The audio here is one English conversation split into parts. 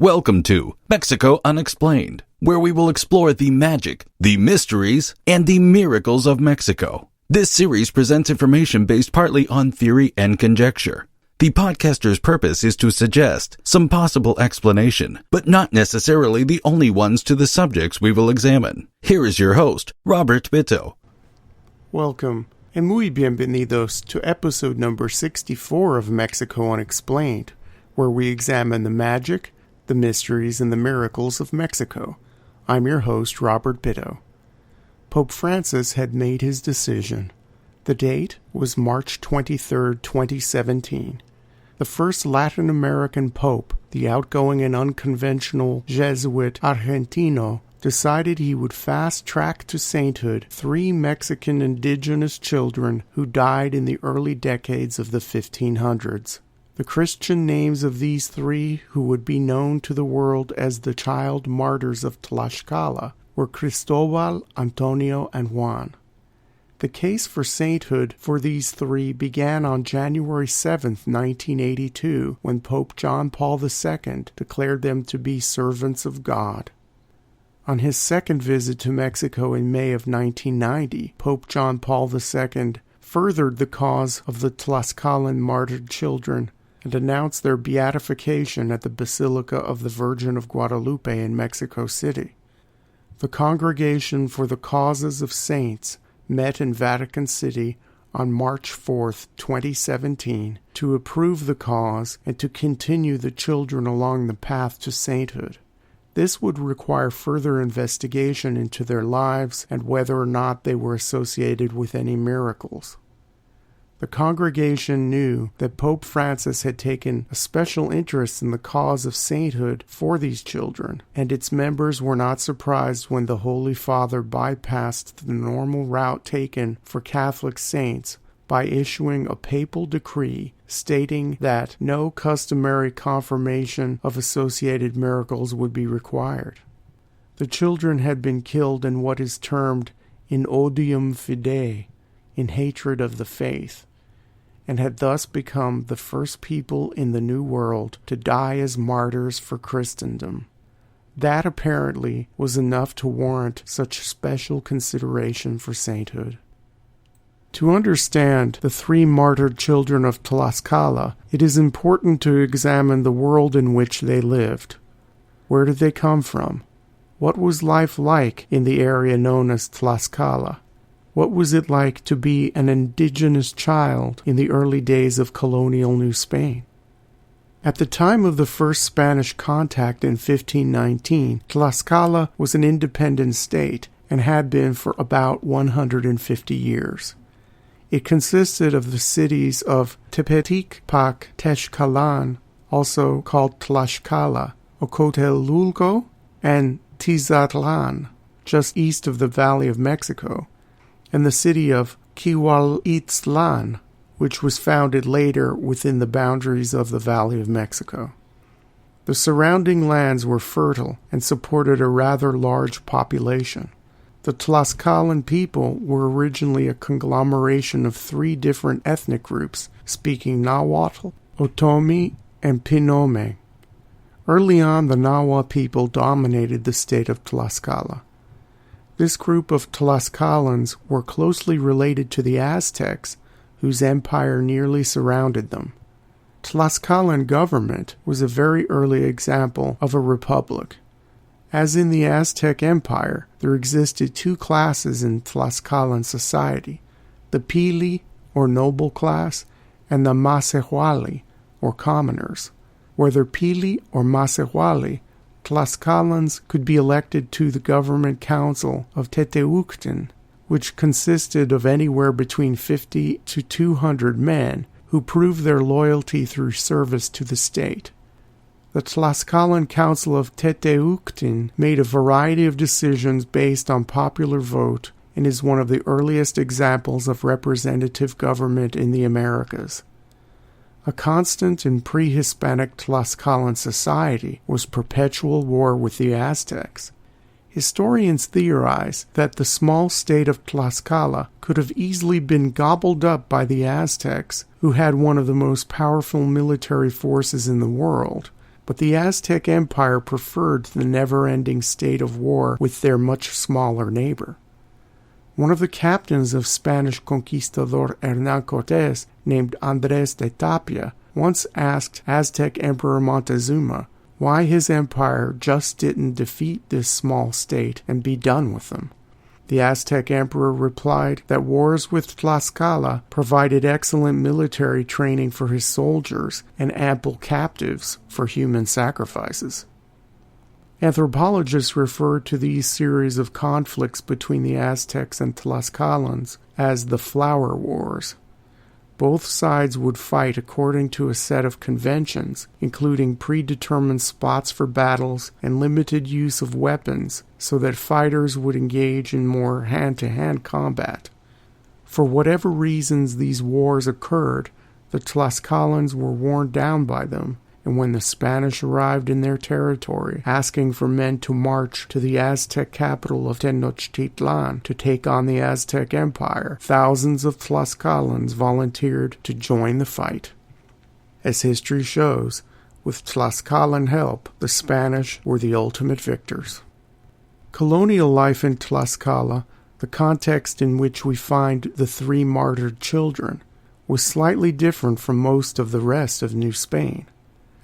Welcome to Mexico Unexplained, where we will explore the magic, the mysteries, and the miracles of Mexico. This series presents information based partly on theory and conjecture. The podcaster's purpose is to suggest some possible explanation, but not necessarily the only ones to the subjects we will examine. Here is your host, Robert Bitto. Welcome, and muy bienvenidos to episode number 64 of Mexico Unexplained, where we examine the magic, the mysteries, and the miracles of Mexico. I'm your host, Robert Bitto. Pope Francis had made his decision. The date was March 23, 2017. The first Latin American pope, the outgoing and unconventional Jesuit Argentino, decided he would fast-track to sainthood 3 Mexican indigenous children who died in the early decades of the 1500s. The Christian names of these 3, who would be known to the world as the child martyrs of Tlaxcala, were Cristobal, Antonio, and Juan. The case for sainthood for these 3 began on January 7, 1982, when Pope John Paul II declared them to be servants of God. On his second visit to Mexico in May of 1990, Pope John Paul II furthered the cause of the Tlaxcalan martyred children and announced their beatification at the Basilica of the Virgin of Guadalupe in Mexico City. The Congregation for the Causes of Saints met in Vatican City on March 4, 2017, to approve the cause and to continue the children along the path to sainthood. This would require further investigation into their lives and whether or not they were associated with any miracles. The congregation knew that Pope Francis had taken a special interest in the cause of sainthood for these children, and its members were not surprised when the Holy Father bypassed the normal route taken for Catholic saints by issuing a papal decree stating that no customary confirmation of associated miracles would be required. The children had been killed in what is termed in odium fidei, in hatred of the faith, and had thus become the first people in the New World to die as martyrs for Christendom. That apparently was enough to warrant such special consideration for sainthood. To understand the 3 martyred children of Tlaxcala, it is important to examine the world in which they lived. Where did they come from? What was life like in the area known as Tlaxcala? What was it like to be an indigenous child in the early days of colonial New Spain? At the time of the first Spanish contact in 1519, Tlaxcala was an independent state and had been for about 150 years. It consisted of the cities of Tepeticpac-Texcalan, also called Tlaxcala, Ocotelulco, and Tizatlan, just east of the Valley of Mexico, and the city of Quihualitzlan, which was founded later within the boundaries of the Valley of Mexico. The surrounding lands were fertile and supported a rather large population. The Tlaxcalan people were originally a conglomeration of 3 different ethnic groups speaking Nahuatl, Otomi, and Pinome. Early on, the Nahua people dominated the state of Tlaxcala. This group of Tlaxcalans were closely related to the Aztecs, whose empire nearly surrounded them. Tlaxcalan government was a very early example of a republic. As in the Aztec Empire, there existed 2 classes in Tlaxcalan society, the Pili, or noble class, and the Masehuali, or commoners. Whether Pili or Masehuali, Tlaxcalans could be elected to the government council of Teteuctan, which consisted of anywhere between 50 to 200 men who proved their loyalty through service to the state. The Tlaxcalan Council of Teteuctan made a variety of decisions based on popular vote and is one of the earliest examples of representative government in the Americas. A constant in pre-Hispanic Tlaxcalan society was perpetual war with the Aztecs. Historians theorize that the small state of Tlaxcala could have easily been gobbled up by the Aztecs, who had one of the most powerful military forces in the world, but the Aztec Empire preferred the never-ending state of war with their much smaller neighbor. One of the captains of Spanish conquistador Hernán Cortés, named Andrés de Tapia, once asked Aztec Emperor Montezuma why his empire just didn't defeat this small state and be done with them. The Aztec emperor replied that wars with Tlaxcala provided excellent military training for his soldiers and ample captives for human sacrifices. Anthropologists refer to these series of conflicts between the Aztecs and Tlaxcalans as the Flower Wars. Both sides would fight according to a set of conventions, including predetermined spots for battles and limited use of weapons, so that fighters would engage in more hand-to-hand combat. For whatever reasons these wars occurred, the Tlaxcalans were worn down by them, and when the Spanish arrived in their territory, asking for men to march to the Aztec capital of Tenochtitlan to take on the Aztec Empire, thousands of Tlaxcalans volunteered to join the fight. As history shows, with Tlaxcalan help, the Spanish were the ultimate victors. Colonial life in Tlaxcala, the context in which we find the 3 martyred children, was slightly different from most of the rest of New Spain.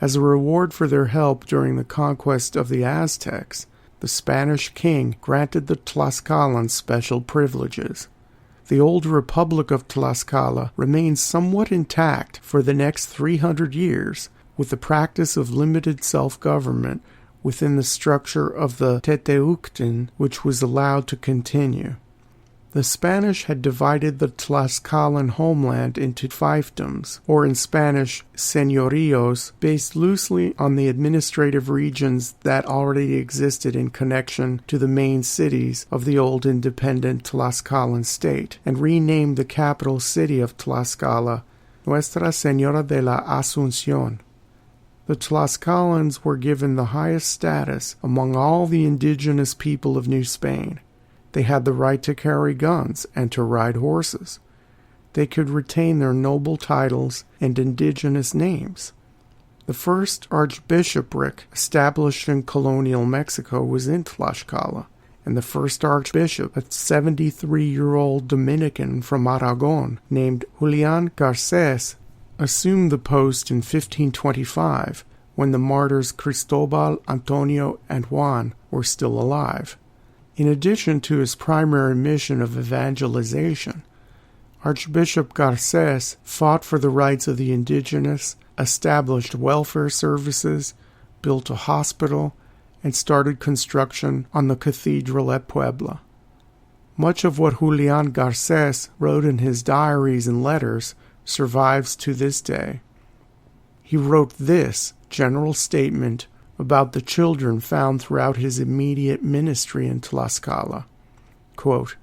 As a reward for their help during the conquest of the Aztecs, the Spanish king granted the Tlaxcalans special privileges. The old Republic of Tlaxcala remains somewhat intact for the next 300 years, with the practice of limited self-government within the structure of the Teteuctlan, which was allowed to continue. The Spanish had divided the Tlaxcalan homeland into fiefdoms, or in Spanish, señoríos, based loosely on the administrative regions that already existed in connection to the main cities of the old independent Tlaxcalan state, and renamed the capital city of Tlaxcala Nuestra Señora de la Asunción. The Tlaxcalans were given the highest status among all the indigenous people of New Spain. They had the right to carry guns and to ride horses. They could retain their noble titles and indigenous names. The first archbishopric established in colonial Mexico was in Tlaxcala, and the first archbishop, a 73-year-old Dominican from Aragon named Julián Garcés, assumed the post in 1525 when the martyrs Cristobal, Antonio, and Juan were still alive. In addition to his primary mission of evangelization, Archbishop Garcés fought for the rights of the indigenous, established welfare services, built a hospital, and started construction on the cathedral at Puebla. Much of what Julián Garcés wrote in his diaries and letters survives to this day. He wrote this general statement about the children found throughout his immediate ministry in Tlaxcala. Quote,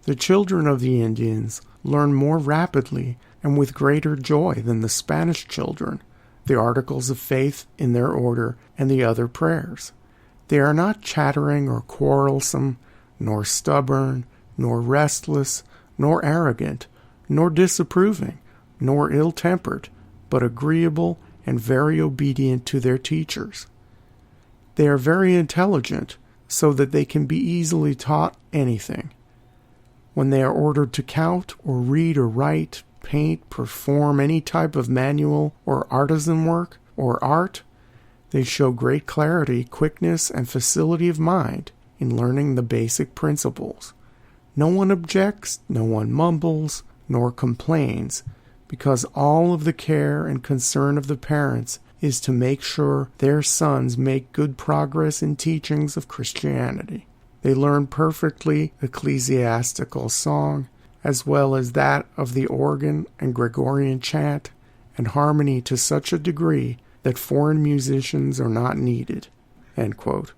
"The children of the Indians learn more rapidly and with greater joy than the Spanish children the articles of faith in their order and the other prayers. They are not chattering or quarrelsome, nor stubborn, nor restless, nor arrogant, nor disapproving, nor ill-tempered, but agreeable and very obedient to their teachers. They are very intelligent, so that they can be easily taught anything. When they are ordered to count or read or write, paint, perform any type of manual or artisan work or art, they show great clarity, quickness, and facility of mind in learning the basic principles. No one objects, no one mumbles, nor complains, because all of the care and concern of the parents is to make sure their sons make good progress in teachings of Christianity. They learn perfectly ecclesiastical song, as well as that of the organ and Gregorian chant, and harmony to such a degree that foreign musicians are not needed." End quote.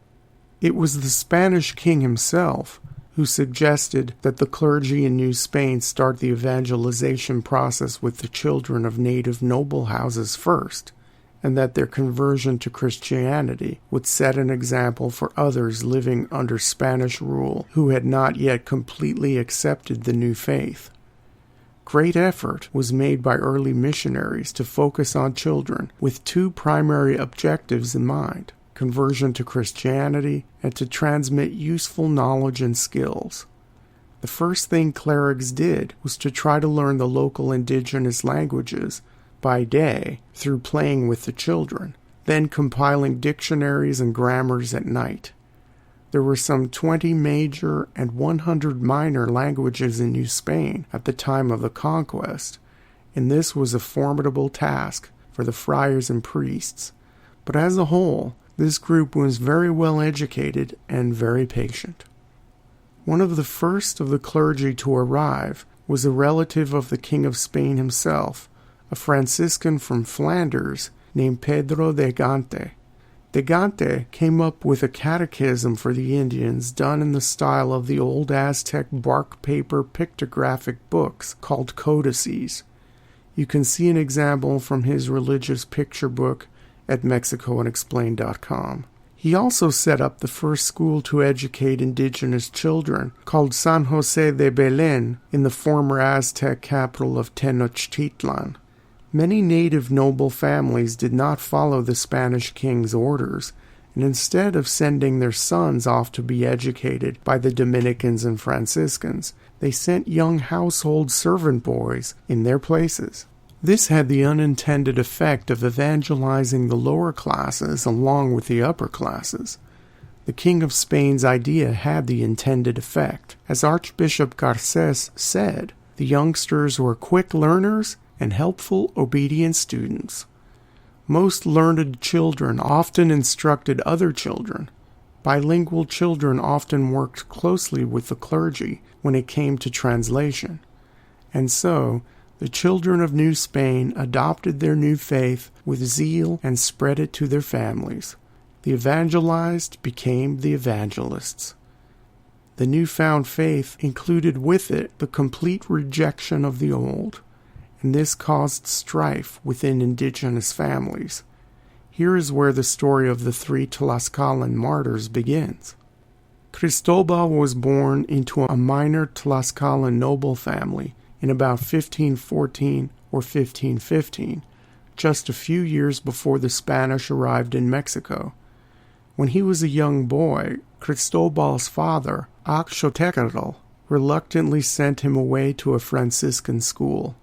It was the Spanish king himself who suggested that the clergy in New Spain start the evangelization process with the children of native noble houses first, and that their conversion to Christianity would set an example for others living under Spanish rule who had not yet completely accepted the new faith. Great effort was made by early missionaries to focus on children with two primary objectives in mind: conversion to Christianity and to transmit useful knowledge and skills. The first thing clerics did was to try to learn the local indigenous languages by day through playing with the children, then compiling dictionaries and grammars at night. There were some 20 major and 100 minor languages in New Spain at the time of the conquest, and this was a formidable task for the friars and priests. But as a whole, this group was very well educated and very patient. One of the first of the clergy to arrive was a relative of the King of Spain himself, a Franciscan from Flanders named Pedro de Gante. De Gante came up with a catechism for the Indians done in the style of the old Aztec bark paper pictographic books called codices. You can see an example from his religious picture book at MexicoUnexplained.com. He also set up the first school to educate indigenous children, called San José de Belén, in the former Aztec capital of Tenochtitlan. Many native noble families did not follow the Spanish king's orders, and instead of sending their sons off to be educated by the Dominicans and Franciscans, they sent young household servant boys in their places. This had the unintended effect of evangelizing the lower classes along with the upper classes. The King of Spain's idea had the intended effect. As Archbishop Garces said, the youngsters were quick learners and helpful, obedient students. Most learned children often instructed other children. Bilingual children often worked closely with the clergy when it came to translation. And so, the children of New Spain adopted their new faith with zeal and spread it to their families. The evangelized became the evangelists. The newfound faith included with it the complete rejection of the old, and this caused strife within indigenous families. Here is where the story of the 3 Tlaxcalan martyrs begins. Cristobal was born into a minor Tlaxcalan noble family in about 1514 or 1515, just a few years before the Spanish arrived in Mexico. When he was a young boy, Cristobal's father, Axotecatl, reluctantly sent him away to a Franciscan school.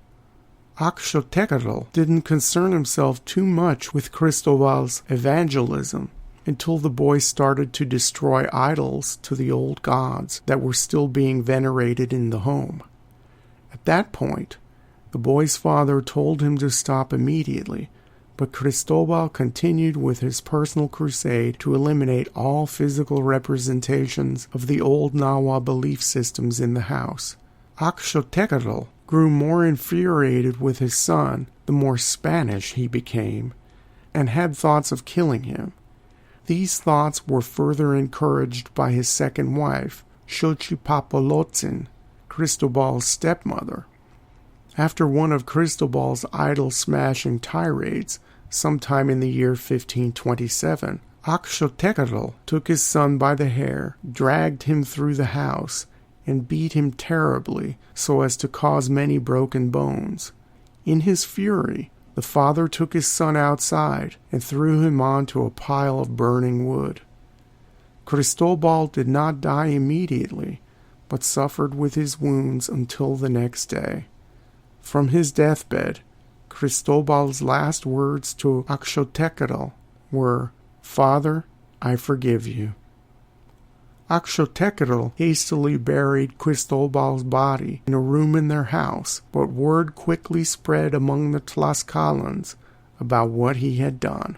Axotecatl didn't concern himself too much with Cristobal's evangelism until the boy started to destroy idols to the old gods that were still being venerated in the home. At that point, the boy's father told him to stop immediately, but Cristobal continued with his personal crusade to eliminate all physical representations of the old Nahua belief systems in the house. Axotecatl grew more infuriated with his son the more Spanish he became, and had thoughts of killing him. These thoughts were further encouraged by his second wife, Xochipapalotzin, Cristobal's stepmother. After one of Cristobal's idol-smashing tirades, sometime in the year 1527, Axotecatl took his son by the hair, dragged him through the house, and beat him terribly so as to cause many broken bones. In his fury, the father took his son outside and threw him onto a pile of burning wood. Cristobal did not die immediately, but suffered with his wounds until the next day. From his deathbed, Cristobal's last words to Axotecatl were, "Father, I forgive you." Axotecatl hastily buried Cristobal's body in a room in their house, but word quickly spread among the Tlaxcalans about what he had done.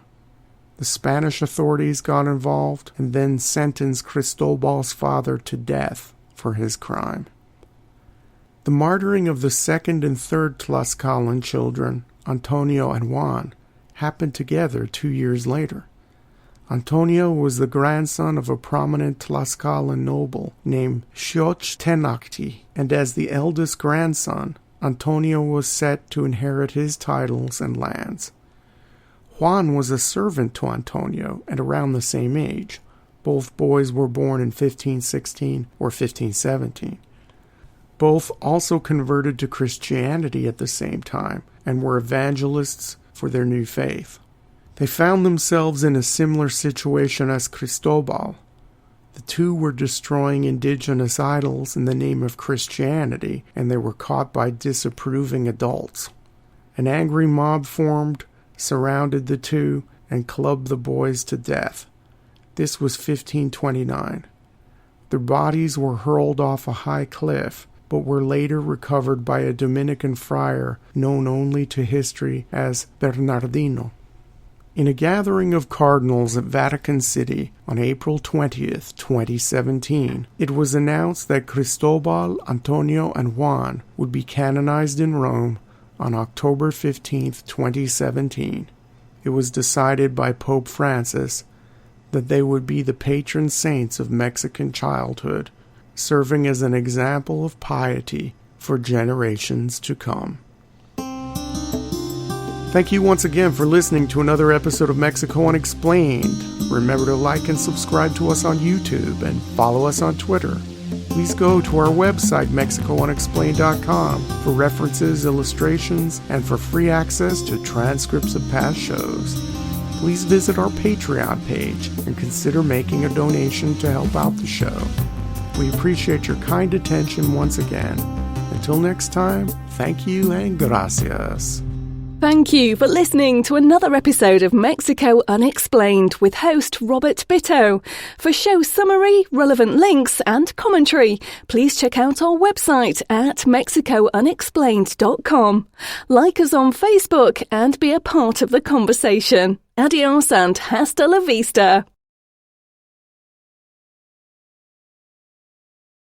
The Spanish authorities got involved and then sentenced Cristobal's father to death for his crime. The martyring of the second and third Tlaxcalan children, Antonio and Juan, happened together 2 years later. Antonio was the grandson of a prominent Tlaxcalan noble named Xochtenacti, and as the eldest grandson, Antonio was set to inherit his titles and lands. Juan was a servant to Antonio at around the same age. Both boys were born in 1516 or 1517. Both also converted to Christianity at the same time and were evangelists for their new faith. They found themselves in a similar situation as Cristobal. The two were destroying indigenous idols in the name of Christianity, and they were caught by disapproving adults. An angry mob formed, surrounded the two, and clubbed the boys to death. This was 1529. Their bodies were hurled off a high cliff, but were later recovered by a Dominican friar known only to history as Bernardino. In a gathering of cardinals at Vatican City on April 20th, 2017, it was announced that Cristobal, Antonio, and Juan would be canonized in Rome on October 15th, 2017. It was decided by Pope Francis that they would be the patron saints of Mexican childhood, serving as an example of piety for generations to come. Thank you once again for listening to another episode of Mexico Unexplained. Remember to like and subscribe to us on YouTube and follow us on Twitter. Please go to our website, MexicoUnexplained.com, for references, illustrations, and for free access to transcripts of past shows. Please visit our Patreon page and consider making a donation to help out the show. We appreciate your kind attention once again. Until next time, thank you and gracias. Thank you for listening to another episode of Mexico Unexplained with host Robert Bitto. For show summary, relevant links and commentary, please check out our website at mexicounexplained.com. Like us on Facebook and be a part of the conversation. Adios and hasta la vista.